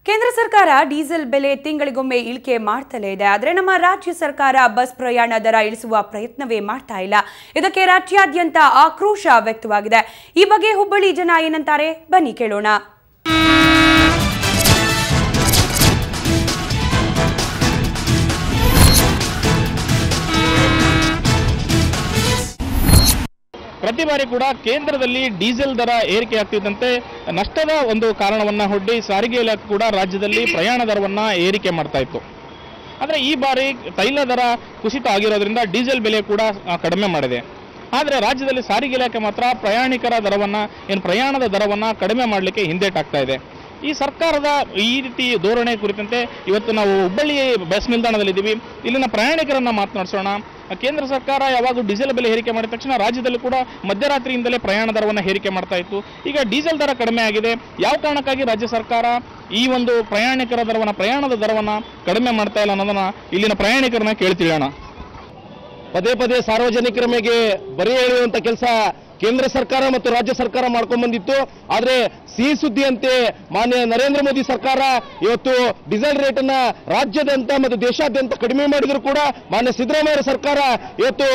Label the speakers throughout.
Speaker 1: ಕೇಂದ್ರ ಸರ್ಕಾರ ಡೀಸೆಲ್ ಬೆಲೆ ತಿಂಗಳಿಗೊಮ್ಮೆ ಇಳಿಕೆ ಮಾಡ್ತಲೇ ಇದೆ. ಆದರೆ ನಮ್ಮ ರಾಜ್ಯ ಸರ್ಕಾರ ಬಸ್ ಪ್ರಯಾಣ ದರ ಇಳಿಸುವ ಪ್ರಯತ್ನವೇ ಮಾಡ್ತಾ ಇಲ್ಲ. ಇದಕ್ಕೆ ರಾಜ್ಯಾದ್ಯಂತ ಆಕ್ರೋಶ ವ್ಯಕ್ತವಾಗಿದೆ. ಈ ಬಗ್ಗೆ ಹುಬ್ಬಳ್ಳಿ ಜನ ಏನಂತಾರೆ ಬನ್ನಿ ಕೇಳೋಣ.
Speaker 2: ಪ್ರತಿ ಬಾರಿ ಕೂಡ ಕೇಂದ್ರದಲ್ಲಿ ಡೀಸೆಲ್ ದರ ಏರಿಕೆ ಆಗ್ತಿದ್ದಂತೆ ನಷ್ಟದ ಒಂದು ಕಾರಣವನ್ನ ಹೊಡ್ಡಿ ಸಾರಿಗೆ ಇಲಾಖೆ ಕೂಡ ರಾಜ್ಯದಲ್ಲಿ ಪ್ರಯಾಣ ದರವನ್ನ ಏರಿಕೆ ಮಾಡ್ತಾ ಇತ್ತು. ಆದರೆ ಈ ಬಾರಿ ತೈಲ ದರ ಕುಸಿತ ಆಗಿರೋದ್ರಿಂದ ಡೀಸೆಲ್ ಬೆಲೆ ಕೂಡ ಕಡಿಮೆ ಮಾಡಿದೆ. ಆದರೆ ರಾಜ್ಯದಲ್ಲಿ ಸಾರಿಗೆ ಇಲಾಖೆ ಮಾತ್ರ ಪ್ರಯಾಣಿಕರ ದರವನ್ನ ಪ್ರಯಾಣದ ದರವನ್ನ ಕಡಿಮೆ ಮಾಡಲಿಕ್ಕೆ ಹಿಂದೇಟಾಗ್ತಾ ಇದೆ. ಈ ಸರ್ಕಾರದ ಈ ರೀತಿ ಧೋರಣೆ ಕುರಿತಂತೆ ಇವತ್ತು ನಾವು ಹುಬ್ಬಳ್ಳಿ ಬಸ್ ನಿಲ್ದಾಣದಲ್ಲಿದ್ದೀವಿ. ಇಲ್ಲಿನ ಪ್ರಯಾಣಿಕರನ್ನ ಮಾತನಾಡಿಸೋಣ. ಕೇಂದ್ರ ಸರ್ಕಾರ ಯಾವಾಗ ಡೀಸೆಲ್ ಬೆಲೆ ಏರಿಕೆ ಮಾಡಿದ ತಕ್ಷಣ ರಾಜ್ಯದಲ್ಲಿ ಕೂಡ ಮಧ್ಯರಾತ್ರಿಯಿಂದಲೇ ಪ್ರಯಾಣ ದರವನ್ನು ಏರಿಕೆ ಮಾಡ್ತಾ ಇತ್ತು. ಈಗ ಡೀಸೆಲ್ ದರ ಕಡಿಮೆ ಆಗಿದೆ. ಯಾವ ಕಾರಣಕ್ಕಾಗಿ ರಾಜ್ಯ ಸರ್ಕಾರ ಈ ಒಂದು ಪ್ರಯಾಣಿಕರ ದರವನ್ನು ಪ್ರಯಾಣದ ದರವನ್ನು ಕಡಿಮೆ ಮಾಡ್ತಾ ಇಲ್ಲ ಅನ್ನೋದನ್ನ ಇಲ್ಲಿನ ಪ್ರಯಾಣಿಕರನ್ನ ಕೇಳ್ತಿರೋಣ.
Speaker 3: ಪದೇ ಪದೇ ಸಾರ್ವಜನಿಕರ ಮೇಲೆ ಬರೆ ಎಳೆಯುವಂತ ಕೆಲಸ ಕೇಂದ್ರ ಸರ್ಕಾರ ಮತ್ತು ರಾಜ್ಯ ಸರ್ಕಾರ ಮಾಡ್ಕೊಂಡ್ ಬಂದಿತ್ತು. ಆದ್ರೆ ಸಿಹಿ ಸುದ್ದಿಯಂತೆ ಮಾನ್ಯ ನರೇಂದ್ರ ಮೋದಿ ಸರ್ಕಾರ ಇವತ್ತು ಡೀಸೆಲ್ ರೇಟ್ ಅನ್ನ ರಾಜ್ಯಾದ್ಯಂತ ಮತ್ತು ದೇಶಾದ್ಯಂತ ಕಡಿಮೆ ಮಾಡಿದ್ರು ಕೂಡ ಮಾನ್ಯ ಸಿದ್ದರಾಮಯ್ಯ ಸರ್ಕಾರ ಇವತ್ತು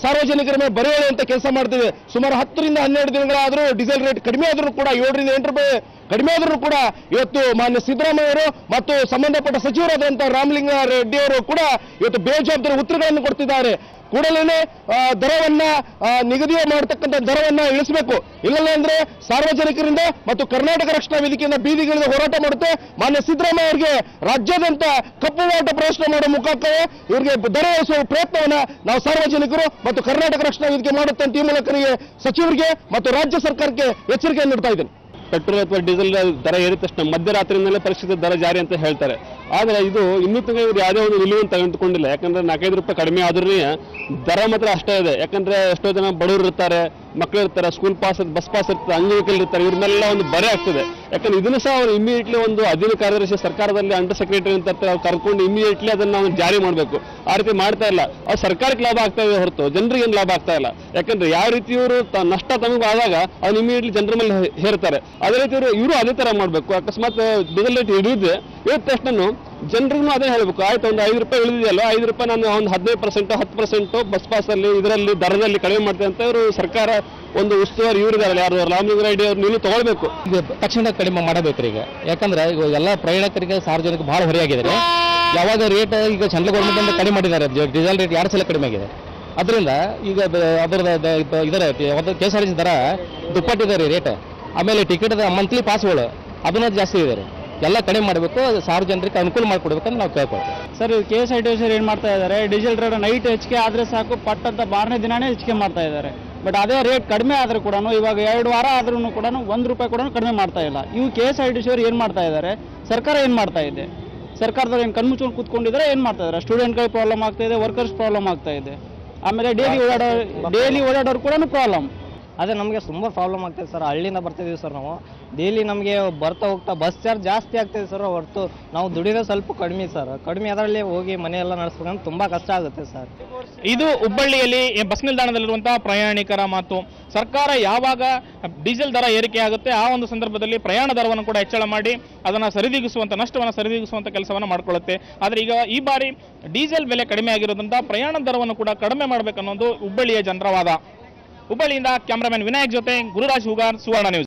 Speaker 3: ಸಾರ್ವಜನಿಕರ ಮೇಲೆ ಬರೆ ಎಳೆಯುವಂತ ಕೆಲಸ ಮಾಡ್ತಿದೆ. ಸುಮಾರು 10 ರಿಂದ 12 ದಿನಗಳಾದರೂ ಡೀಸೆಲ್ ರೇಟ್ ಕಡಿಮೆ ಆದ್ರೂ ಕೂಡ 7 ರಿಂದ 8 ರೂಪಾಯಿ ಕಡಿಮೆ ಆದ್ರೂ ಕೂಡ ಇವತ್ತು ಮಾನ್ಯ ಸಿದ್ದರಾಮಯ್ಯವರು ಮತ್ತು ಸಂಬಂಧಪಟ್ಟ ಸಚಿವರಾದಂತಹ ರಾಮಲಿಂಗಾರೆಡ್ಡಿ ಅವರು ಕೂಡ ಇವತ್ತು ಬೇಜವಾಬ್ದಾರಿ ಉತ್ತರಗಳನ್ನು ಕೊಡ್ತಿದ್ದಾರೆ. ಕೂಡಲೇ ದರವನ್ನ ನಿಗದಿ ಮಾಡತಕ್ಕಂಥ ದರವನ್ನ ಇಳಿಸಬೇಕು. ಇಲ್ಲ ಅಂದ್ರೆ ಸಾರ್ವಜನಿಕರಿಂದ ಮತ್ತು ಕರ್ನಾಟಕ ರಕ್ಷಣಾ ವೇದಿಕೆಯಿಂದ ಬೀದಿಗಳಿಂದ ಹೋರಾಟ ಮಾಡುತ್ತೆ. ಮಾನ್ಯ ಸಿದ್ದರಾಮಯ್ಯ ಅವರಿಗೆ ರಾಜ್ಯಾದ್ಯಂತ ಕಪ್ಪು ಬಾಟ ಪ್ರದರ್ಶನ ಮಾಡುವ ಮುಖಾಂತರ ಇವರಿಗೆ ದರ ಇಳಿಸುವ ಪ್ರಯತ್ನವನ್ನ ನಾವು ಸಾರ್ವಜನಿಕರು ಮತ್ತು ಕರ್ನಾಟಕ ರಕ್ಷಣಾ ವೇದಿಕೆ ಮಾಡುತ್ತೆ ಅಂತ ಈ ಮೂಲಕ ಸಚಿವರಿಗೆ ಮತ್ತು ರಾಜ್ಯ ಸರ್ಕಾರಕ್ಕೆ ಎಚ್ಚರಿಕೆ ನೀಡ್ತಾ ಇದ್ದೇನೆ.
Speaker 4: ಪೆಟ್ರೋಲ್ ಅಥವಾ ಡೀಸೆಲ್ ದರ ಏರಿದ ತಕ್ಷಣ ಮಧ್ಯರಾತ್ರಿಯಿಂದಲೇ ಪರಿಷ್ಕೃತ ದರ ಜಾರಿ ಅಂತ ಹೇಳ್ತಾರೆ. ಆದರೆ ಇದು ಇನ್ನೂ ತನಕ ಇವರು ಯಾವುದೇ ಒಂದು ನಿಲುವನ್ನು ತೆಗೆದುಕೊಂಡಿಲ್ಲ. ಯಾಕಂದ್ರೆ 4-5 ರೂಪಾಯಿ ಕಡಿಮೆ ಆದ್ರೂ ದರ ಮಾತ್ರ ಅಷ್ಟೇ ಇದೆ. ಯಾಕಂದ್ರೆ ಎಷ್ಟೋ ಜನ ಬಡವರು ಇರ್ತಾರೆ, ಮಕ್ಕಳು ಇರ್ತಾರೆ, ಸ್ಕೂಲ್ ಪಾಸ್ ಬಸ್ ಪಾಸ್ ಇರ್ತಾರೆ, ಅಂಗವಿಕಲರು ಇರ್ತಾರೆ, ಇವ್ರನ್ನೆಲ್ಲ ಒಂದು ಬರೆ ಆಗ್ತದೆ. ಯಾಕಂದ್ರೆ ಇದನ್ನು ಸಹ ಅವರು ಇಮಿಡಿಯೇಟ್ಲಿ ಒಂದು ಅಧೀನ ಕಾರ್ಯದರ್ಶಿ ಸರ್ಕಾರದಲ್ಲಿ ಅಂಡರ್ ಸೆಕ್ರೆಟರಿ ಅಂತ ಕರ್ಕೊಂಡು ಇಮಿಡಿಯೇಟ್ಲಿ ಅದನ್ನು ನಾವು ಜಾರಿ ಮಾಡಬೇಕು. ಆ ರೀತಿ ಮಾಡ್ತಾ ಇಲ್ಲ. ಅದು ಸರ್ಕಾರಕ್ಕೆ ಲಾಭ ಆಗ್ತಾ ಇದೆ ಹೊರತು ಜನರಿಗೆ ಏನು ಲಾಭ ಆಗ್ತಾ ಇಲ್ಲ. ಯಾಕಂದ್ರೆ ಯಾವ ರೀತಿ ಇವರು ನಷ್ಟ ತಮಗೆ ಆದಾಗ ಅದನ್ನ ಇಮಿಡಿಯೇಟ್ಲಿ ಜನರ ಮೇಲೆ ಹೇರ್ತಾರೆ. ಅದೇ ರೀತಿ ಇವರು ಅದೇ ತರ ಮಾಡಬೇಕು. ಅಕಸ್ಮಾತ್ ಡೀಸೆಲ್ ರೇಟ್ ಇಳಿದ ತಕ್ಷಣ ಜನರಿಗೂ ಅದೇ ಹೇಳಬೇಕು. ಆಯ್ತು, ಒಂದು 5 ರೂಪಾಯಿ ಇಳಿದಿದೆಯಲ್ಲ, 5 ರೂಪಾಯಿ ನಾನು ಒಂದು 15% 10% ಬಸ್ ಪಾಸ್ ಅಲ್ಲಿ ಇದರಲ್ಲಿ ದರದಲ್ಲಿ ಕಡಿಮೆ ಮಾಡ್ತೇನೆ ಅಂತ ಇವರು ಸರ್ಕಾರ ಒಂದು ಉಸ್ತುವಾರಿ ಇವರಿದಾರಲ್ಲ, ಯಾರು ರಾಮಲಿಂಗಾರೆಡ್ಡಿ ಅವ್ರು ನೀವು ತಗೊಳ್ಬೇಕು.
Speaker 3: ತಕ್ಷಣ ಕಡಿಮೆ ಮಾಡಬೇಕ್ರಿ. ಈಗ ಯಾಕಂದ್ರೆ ಈಗ ಎಲ್ಲ ಪ್ರಯಾಣಿಕರಿಗೆ ಸಾರ್ವಜನಿಕ ಬಹಳ ಹೊರೆಯಾಗಿದ್ದಾರೆ. ಯಾವಾಗ ರೇಟ್ ಈಗ ಸೆಂಟ್ರಲ್ ಗೌರ್ಮೆಂಟ್ ಅಂತ ಕಡಿಮೆ ಮಾಡಿದ್ದಾರೆ, ಡೀಸೆಲ್ ರೇಟ್ 2 ಸಲ ಕಡಿಮೆ ಆಗಿದೆ. ಅದರಿಂದ ಈಗ ಇದರ KSRTC ದರ ದುಪ್ಪಟ್ಟಿದೆ ರೀ ರೇಟ್. ಆಮೇಲೆ ಟಿಕೆಟ್ ಮಂತ್ಲಿ ಪಾಸ್ಗಳು ಅದನ್ನ ಜಾಸ್ತಿ ಇದೆ. ಎಲ್ಲ ಕಡಿಮೆ ಮಾಡಬೇಕು, ಸಾರ್ವಜನಿಕರಿಗೆ ಅನುಕೂಲ ಮಾಡಿಕೊಡ್ಬೇಕಂತ ನಾವು ಕೇಳ್ಕೊಳ್ತೀವಿ.
Speaker 5: ಸರ್, KSRTC ಏನು ಮಾಡ್ತಾ ಇದ್ದಾರೆ, ಡೀಸೆಲ್ ರೇಟ್ ನೈಟ್ ಹೆಚ್ಚಿಗೆ ಆದರೆ ಸಾಕು, ಪಟ್ಟಂತ 12ನೇ ದಿನಾನೇ ಹೆಚ್ಚಿಗೆ ಮಾಡ್ತಾ ಇದ್ದಾರೆ. ಬಟ್ ಅದೇ ರೇಟ್ ಕಡಿಮೆ ಆದರೂ ಕೂಡ ಇವಾಗ 2 ವಾರ ಆದ್ರೂ ಕೂಡ 1 ರೂಪಾಯಿ ಕೂಡ ಕಡಿಮೆ ಮಾಡ್ತಾ ಇಲ್ಲ. ಇವು KSRTC ಅವರು ಏನು ಮಾಡ್ತಾ ಇದ್ದಾರೆ, ಸರ್ಕಾರ ಏನು ಮಾಡ್ತಾ ಇದೆ, ಸರ್ಕಾರದವ್ರು ಏನು ಕಣ್ಮುಚ್ಕೊಂಡು ಕೂತ್ಕೊಂಡಿದ್ದಾರೆ, ಏನು ಮಾಡ್ತಾ ಇದ್ದಾರೆ. ಸ್ಟೂಡೆಂಟ್ಗಳಿಗೆ ಪ್ರಾಬ್ಲಮ್ ಆಗ್ತಾ ಇದೆ, ವರ್ಕರ್ಸ್ ಪ್ರಾಬ್ಲಮ್ ಆಗ್ತಾ ಇದೆ. ಆಮೇಲೆ ಡೈಲಿ ಓಡಾಡೋರು ಕೂಡ ಪ್ರಾಬ್ಲಮ್.
Speaker 6: ಅದೇ ನಮಗೆ ತುಂಬ ಪ್ರಾಬ್ಲಮ್ ಆಗ್ತದೆ ಸರ್. ಹಳ್ಳಿಯಿಂದ ಬರ್ತಿದ್ದೀವಿ ಸರ್ ನಾವು. ಡೈಲಿ ನಮಗೆ ಬರ್ತಾ ಹೋಗ್ತಾ ಬಸ್ ಚಾರ್ಜ್ ಜಾಸ್ತಿ ಆಗ್ತದೆ ಸರ್. ಹೊರತು ನಾವು ದುಡಿಯೋದು ಸ್ವಲ್ಪ ಕಡಿಮೆ ಸರ್. ಕಡಿಮೆ ಅದರಲ್ಲಿ ಹೋಗಿ ಮನೆಯೆಲ್ಲ ನಡೆಸ್ಬೇಕಂದ್ರೆ ತುಂಬ ಕಷ್ಟ ಆಗುತ್ತೆ ಸರ್.
Speaker 2: ಇದು ಹುಬ್ಬಳ್ಳಿಯಲ್ಲಿ ಬಸ್ ನಿಲ್ದಾಣದಲ್ಲಿರುವಂತಹ ಪ್ರಯಾಣಿಕರ ಮಾತು. ಸರ್ಕಾರ ಯಾವಾಗ ಡೀಸೆಲ್ ದರ ಏರಿಕೆ ಆಗುತ್ತೆ ಆ ಒಂದು ಸಂದರ್ಭದಲ್ಲಿ ಪ್ರಯಾಣ ದರವನ್ನು ಕೂಡ ಹೆಚ್ಚಳ ಮಾಡಿ ಅದನ್ನು ಸರಿದೂಗಿಸುವಂತ ನಷ್ಟವನ್ನು ಸರಿದೂಗಿಸುವಂತ ಕೆಲಸವನ್ನು ಮಾಡಿಕೊಳ್ಳುತ್ತೆ. ಆದರೆ ಈಗ ಈ ಬಾರಿ ಡೀಸೆಲ್ ಬೆಲೆ ಕಡಿಮೆ ಆಗಿರೋದ್ರಿಂದ ಪ್ರಯಾಣ ದರವನ್ನು ಕೂಡ ಕಡಿಮೆ ಮಾಡಬೇಕನ್ನೋದು ಹುಬ್ಬಳ್ಳಿಯ ಜನರ ವಾದ. ಹುಬ್ಬಳ್ಳಿಯಿಂದ ಕ್ಯಾಮರಾಮನ್ ವಿನಾಯಕ್ ಜೊತೆ ಗುರುರಾಜ್ ಹೂಗಾರ್, ಸುವರ್ಣ ನ್ಯೂಸ್.